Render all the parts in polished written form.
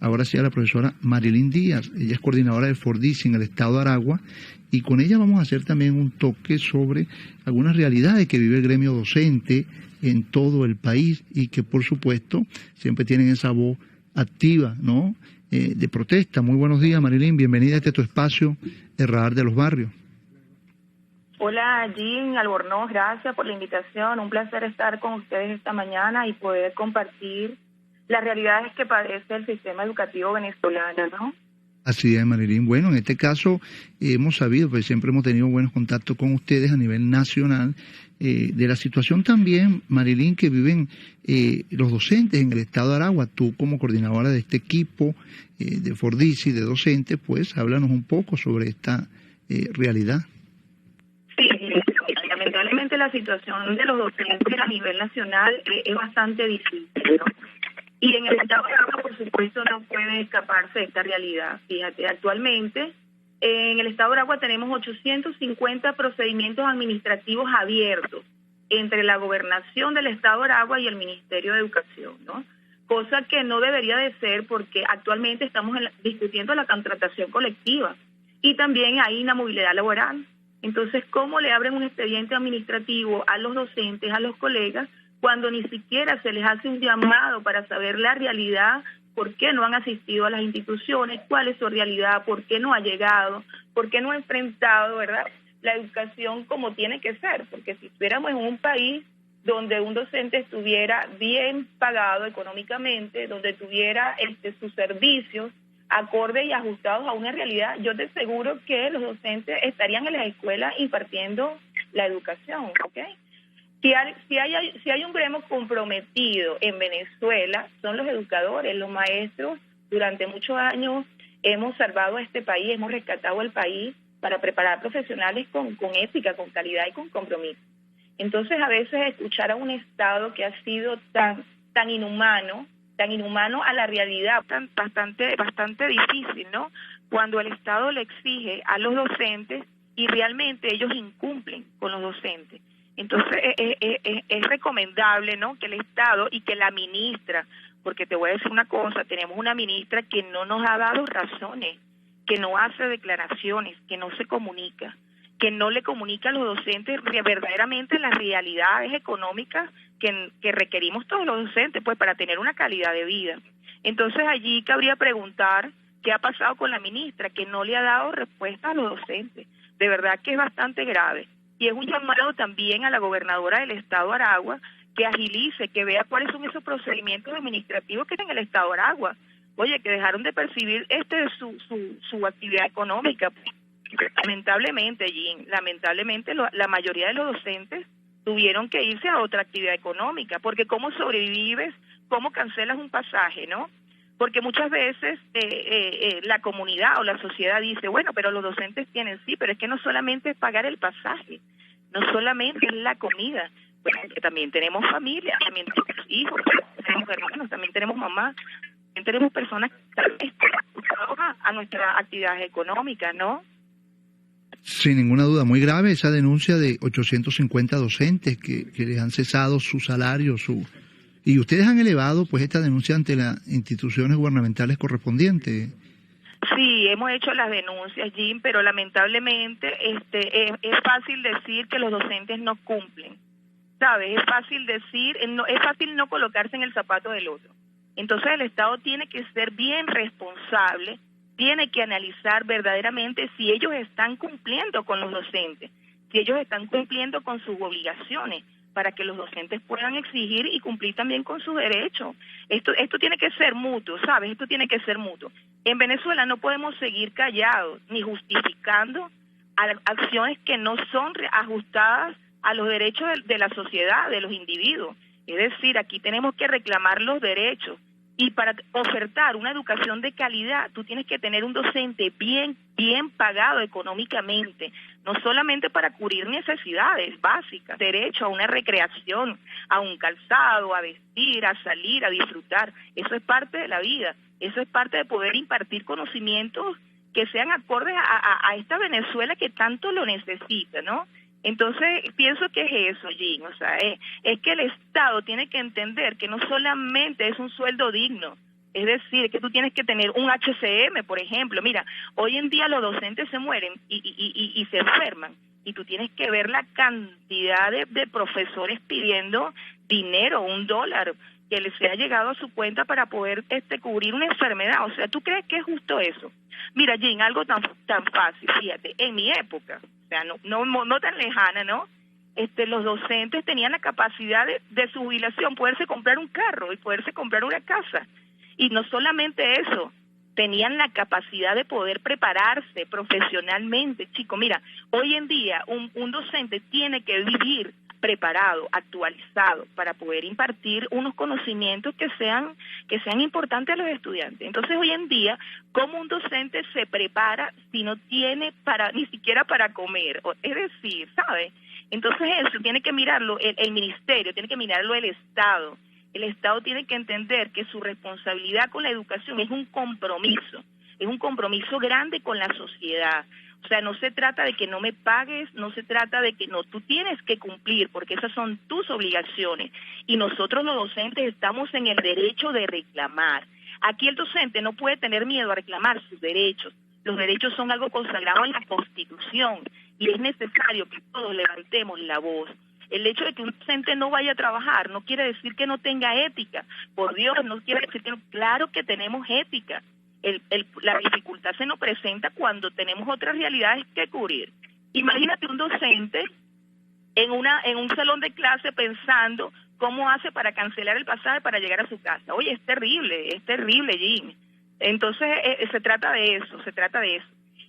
ahora sí a la profesora Marilyn Díaz. Ella es coordinadora de Fordyce en el estado de Aragua, y con ella vamos a hacer también un toque sobre algunas realidades que vive el gremio docente en todo el país y que, por supuesto, siempre tienen esa voz activa, ¿no?, de protesta. Muy buenos días, Marilyn, bienvenida a tu espacio, el Radar de los Barrios. Hola, Jim Albornoz, gracias por la invitación. Un placer estar con ustedes esta mañana y poder compartir las realidades que padece el sistema educativo venezolano, ¿no? Así es, Marilyn. Bueno, en este caso hemos sabido, pues siempre hemos tenido buenos contactos con ustedes a nivel nacional, de la situación también, Marilyn, que viven los docentes en el estado de Aragua. Tú, como coordinadora de este equipo de Fordyce, de docentes, pues háblanos un poco sobre esta realidad. Sí, lamentablemente la situación de los docentes a nivel nacional es bastante difícil, ¿no? Y en el estado de Aragua, por supuesto, no puede escaparse de esta realidad. Fíjate, actualmente en el estado de Aragua tenemos 850 procedimientos administrativos abiertos entre la gobernación del estado de Aragua y el Ministerio de Educación, ¿no? Cosa que no debería de ser, porque actualmente estamos discutiendo la contratación colectiva y también hay inamovilidad laboral. Entonces, ¿cómo le abren un expediente administrativo a los docentes, a los colegas, cuando ni siquiera se les hace un llamado para saber la realidad, por qué no han asistido a las instituciones, cuál es su realidad, por qué no ha llegado, por qué no ha enfrentado, ¿verdad?, la educación como tiene que ser? Porque si estuviéramos en un país donde un docente estuviera bien pagado económicamente, donde tuviera sus servicios acordes y ajustados a una realidad, yo te aseguro que los docentes estarían en las escuelas impartiendo la educación, ¿ok? Si hay un gremio comprometido en Venezuela, son los educadores, los maestros. Durante muchos años hemos salvado a este país, hemos rescatado al país para preparar profesionales con ética, con calidad y con compromiso. Entonces, a veces escuchar a un Estado que ha sido tan inhumano a la realidad, bastante difícil, ¿no? Cuando el Estado le exige a los docentes y realmente ellos incumplen con los docentes. Entonces, es recomendable, ¿no?, que el Estado y que la ministra, porque te voy a decir una cosa, tenemos una ministra que no nos ha dado razones, que no hace declaraciones, que no se comunica, que no le comunica a los docentes verdaderamente las realidades económicas que requerimos todos los docentes, pues, para tener una calidad de vida. Entonces, allí cabría preguntar qué ha pasado con la ministra, que no le ha dado respuesta a los docentes. De verdad que es bastante grave. Y es un llamado también a la gobernadora del estado de Aragua que agilice, que vea cuáles son esos procedimientos administrativos que tiene el estado de Aragua. Oye, que dejaron de percibir su actividad económica. Lamentablemente, Jim, la mayoría de los docentes tuvieron que irse a otra actividad económica, porque ¿cómo sobrevives? ¿Cómo cancelas un pasaje, no? Porque muchas veces la comunidad o la sociedad dice, bueno, pero los docentes tienen, sí, pero es que no solamente es pagar el pasaje, no solamente es la comida, pues que también tenemos familia, también tenemos hijos, tenemos hermanos, también tenemos mamás, también tenemos personas que trabajan a nuestras actividades económicas, ¿no? Sin ninguna duda, muy grave esa denuncia de 850 docentes que les han cesado su salario, y ustedes han elevado pues esta denuncia ante las instituciones gubernamentales correspondientes. Sí, hemos hecho las denuncias, Jim, pero lamentablemente es fácil decir que los docentes no cumplen, ¿sabes? Es fácil no colocarse en el zapato del otro. Entonces el Estado tiene que ser bien responsable, tiene que analizar verdaderamente si ellos están cumpliendo con los docentes, si ellos están cumpliendo con sus obligaciones, para que los docentes puedan exigir y cumplir también con sus derechos. Esto tiene que ser mutuo, ¿sabes? Esto tiene que ser mutuo. En Venezuela no podemos seguir callados ni justificando acciones que no son ajustadas a los derechos de la sociedad, de los individuos. Es decir, aquí tenemos que reclamar los derechos. Y para ofertar una educación de calidad, tú tienes que tener un docente bien pagado económicamente, no solamente para cubrir necesidades básicas, derecho a una recreación, a un calzado, a vestir, a salir, a disfrutar. Eso es parte de la vida, eso es parte de poder impartir conocimientos que sean acordes a esta Venezuela que tanto lo necesita, ¿no? Entonces, pienso que es eso, Jim, o sea, es que el Estado tiene que entender que no solamente es un sueldo digno, Es decir, que tú tienes que tener un HCM, por ejemplo. Mira, hoy en día los docentes se mueren y se enferman. Y tú tienes que ver la cantidad de profesores pidiendo dinero, $1, que les ha llegado a su cuenta para poder cubrir una enfermedad. O sea, ¿tú crees que es justo eso? Mira, Jean, algo tan fácil, fíjate, en mi época, o sea, no tan lejana, ¿no? Los docentes tenían la capacidad de su jubilación, poderse comprar un carro y poderse comprar una casa. Y no solamente eso, tenían la capacidad de poder prepararse profesionalmente. Chico, mira, hoy en día un docente tiene que vivir preparado, actualizado, para poder impartir unos conocimientos que sean importantes a los estudiantes. Entonces, hoy en día, ¿cómo un docente se prepara si no tiene ni siquiera para comer? Es decir, ¿sabes? Entonces eso tiene que mirarlo el ministerio, tiene que mirarlo el Estado. El Estado tiene que entender que su responsabilidad con la educación es un compromiso grande con la sociedad. O sea, no se trata de que no me pagues, no se trata de que no, tú tienes que cumplir, porque esas son tus obligaciones. Y nosotros los docentes estamos en el derecho de reclamar. Aquí el docente no puede tener miedo a reclamar sus derechos. Los derechos son algo consagrado en la Constitución y es necesario que todos levantemos la voz. El hecho de que un docente no vaya a trabajar no quiere decir que no tenga ética. Por Dios, no quiere decir que no. Claro que tenemos ética. La dificultad se nos presenta cuando tenemos otras realidades que cubrir. Imagínate un docente en un salón de clase pensando cómo hace para cancelar el pasaje para llegar a su casa. Oye, es terrible, Jim. Entonces, se trata de eso.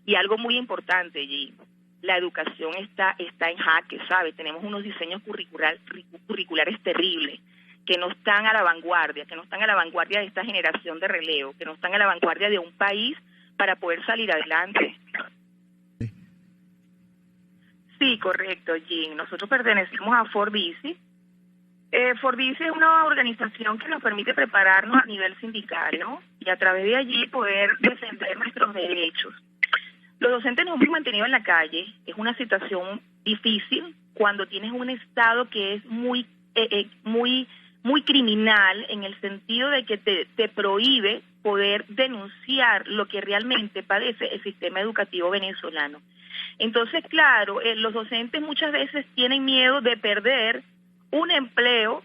Y algo muy importante, Jim, la educación está en jaque, ¿sabes? Tenemos unos diseños curriculares terribles, que no están a la vanguardia, de esta generación de relevo, que no están a la vanguardia de un país para poder salir adelante. Sí, correcto, Jim. Nosotros pertenecemos a Forbici. Forbici es una organización que nos permite prepararnos a nivel sindical, ¿no? Y a través de allí poder defender nuestros derechos. Los docentes nos hemos mantenido en la calle. Es una situación difícil cuando tienes un Estado que es muy criminal, en el sentido de que te prohíbe poder denunciar lo que realmente padece el sistema educativo venezolano. Entonces, claro, los docentes muchas veces tienen miedo de perder un empleo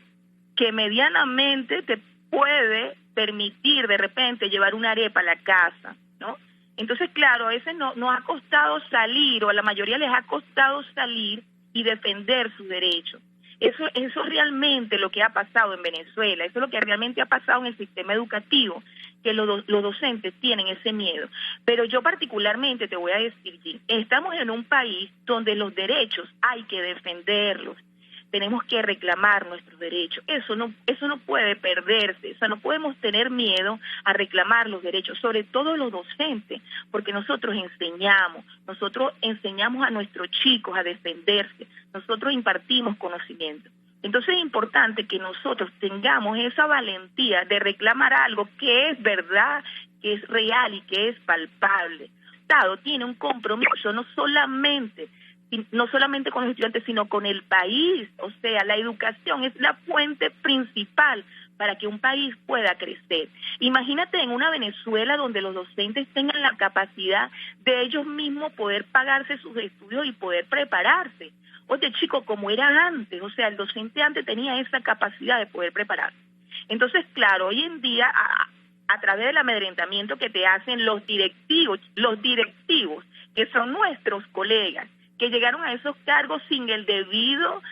que medianamente te puede permitir de repente llevar una arepa a la casa, ¿no? Entonces, claro, a veces nos ha costado salir, o a la mayoría les ha costado salir y defender sus derechos. Eso es realmente lo que ha pasado en Venezuela, eso es lo que realmente ha pasado en el sistema educativo, que los docentes tienen ese miedo. Pero yo particularmente te voy a decir, Jim, estamos en un país donde los derechos hay que defenderlos. Tenemos que reclamar nuestros derechos. Eso no puede perderse. O sea, no podemos tener miedo a reclamar los derechos, sobre todo los docentes, porque nosotros enseñamos a nuestros chicos a defenderse, nosotros impartimos conocimiento. Entonces es importante que nosotros tengamos esa valentía de reclamar algo que es verdad, que es real y que es palpable. El Estado tiene un compromiso no solamente con los estudiantes, sino con el país. O sea, la educación es la fuente principal para que un país pueda crecer. Imagínate en una Venezuela donde los docentes tengan la capacidad de ellos mismos poder pagarse sus estudios y poder prepararse. Oye, chico, como era antes, o sea, el docente antes tenía esa capacidad de poder prepararse. Entonces, claro, hoy en día, a través del amedrentamiento que te hacen los directivos, que son nuestros colegas, que llegaron a esos cargos sin el debido,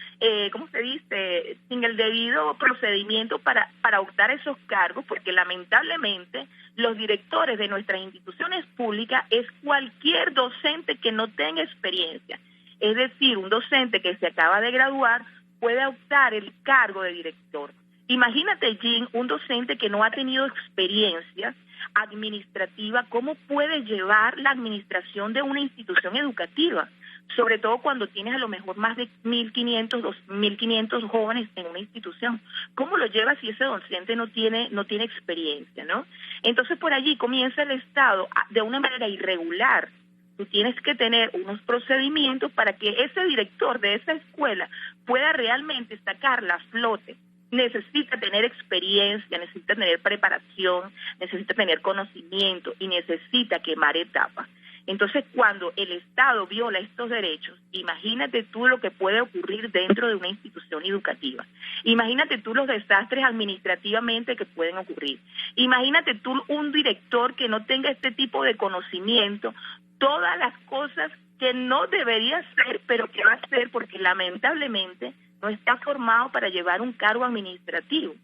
sin el debido procedimiento para optar a esos cargos, porque lamentablemente los directores de nuestras instituciones públicas es cualquier docente que no tenga experiencia. Es decir, un docente que se acaba de graduar puede optar el cargo de director. Imagínate, Jim, un docente que no ha tenido experiencia administrativa, ¿cómo puede llevar la administración de una institución educativa? Sobre todo cuando tienes a lo mejor más de 1.500 jóvenes en una institución. ¿Cómo lo llevas si ese docente no tiene experiencia, ¿no? Entonces por allí comienza el Estado de una manera irregular. Tú tienes que tener unos procedimientos para que ese director de esa escuela pueda realmente sacarla a flote. necesita tener experiencia, necesita tener preparación, necesita tener conocimiento y necesita quemar etapas. Entonces, cuando el Estado viola estos derechos, imagínate tú lo que puede ocurrir dentro de una institución educativa. Imagínate tú los desastres administrativamente que pueden ocurrir. Imagínate tú un director que no tenga este tipo de conocimiento, todas las cosas que no debería hacer, pero que va a hacer porque lamentablemente no está formado para llevar un cargo administrativo.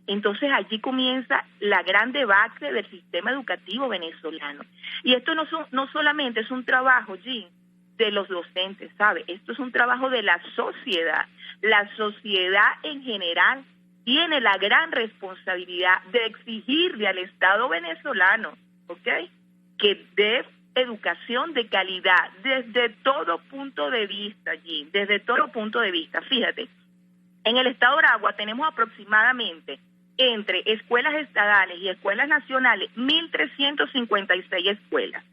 Entonces allí comienza la gran debacle del sistema educativo venezolano. Y esto no solamente es un trabajo, Jean, de los docentes, ¿sabe? Esto es un trabajo de la sociedad. La sociedad en general tiene la gran responsabilidad de exigirle al Estado venezolano, ¿ok?, que dé educación de calidad desde todo punto de vista, Jean, desde todo punto de vista. Fíjate, en el Estado de Aragua tenemos aproximadamente entre escuelas estatales y escuelas nacionales 1.356 escuelas.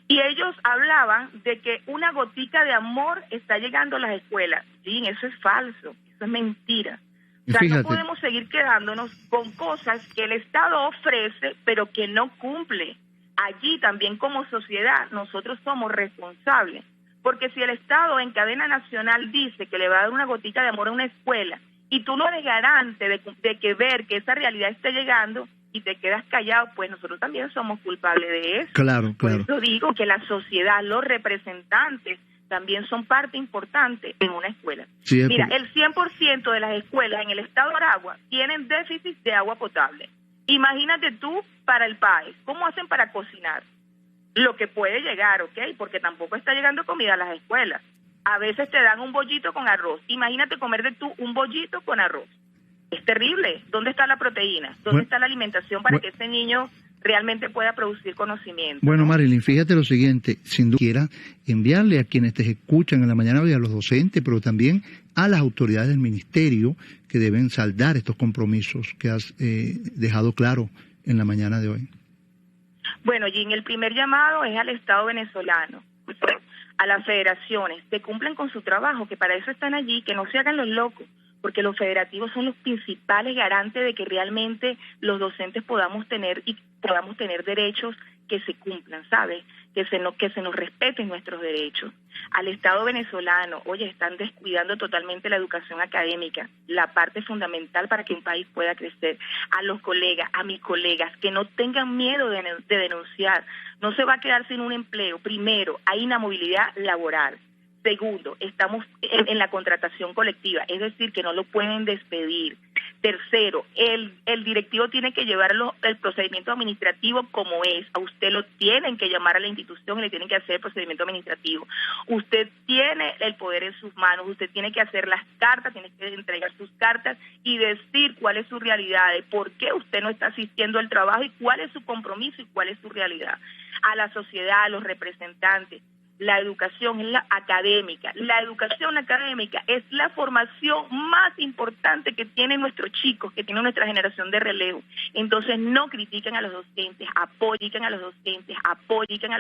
Y ellos hablaban de que una gotica de amor está llegando a las escuelas. Sí, eso es falso, eso es mentira. O sea, no podemos seguir quedándonos con cosas que el Estado ofrece, pero que no cumple. Allí también como sociedad nosotros somos responsables. Porque si el Estado en cadena nacional dice que le va a dar una gotica de amor a una escuela, y tú no eres garante de que ver que esa realidad esté llegando y te quedas callado, pues nosotros también somos culpables de eso. Claro. Por eso digo que la sociedad, los representantes, también son parte importante en una escuela. Sí, mira, el 100% de las escuelas en el Estado de Aragua tienen déficit de agua potable. Imagínate tú para el país, ¿cómo hacen para cocinar? Lo que puede llegar, ¿ok? Porque tampoco está llegando comida a las escuelas. A veces te dan un bollito con arroz. Imagínate comerte tú un bollito con arroz. Es terrible. ¿Dónde está la proteína? ¿Dónde está la alimentación para que ese niño realmente pueda producir conocimiento? Bueno, ¿no? Marilyn, fíjate lo siguiente. Sin duda, quiera enviarle a quienes te escuchan en la mañana hoy, a los docentes, pero también a las autoridades del ministerio que deben saldar estos compromisos que has dejado claro en la mañana de hoy. Bueno, Jean, el primer llamado es al Estado venezolano, a las federaciones, que cumplan con su trabajo, que para eso están allí, que no se hagan los locos, porque los federativos son los principales garantes de que realmente los docentes podamos tener derechos que se cumplan, ¿sabes? Que se nos respeten nuestros derechos. Al Estado venezolano, oye, están descuidando totalmente la educación académica, la parte fundamental para que un país pueda crecer. A los colegas, a mis colegas, que no tengan miedo de denunciar. No se va a quedar sin un empleo. Primero, hay inamovilidad laboral. Segundo, estamos en la contratación colectiva, es decir, que no lo pueden despedir. Tercero, el directivo tiene que llevar el procedimiento administrativo como es. A usted lo tienen que llamar a la institución y le tienen que hacer el procedimiento administrativo. Usted tiene el poder en sus manos, usted tiene que hacer las cartas, tiene que entregar sus cartas y decir cuál es su realidad, de por qué usted no está asistiendo al trabajo y cuál es su compromiso y cuál es su realidad. A la sociedad, a los representantes. La educación es la académica. La educación académica es la formación más importante que tienen nuestros chicos, que tiene nuestra generación de relevo. Entonces no critiquen a los docentes, apoyen a los docentes, apoyen a los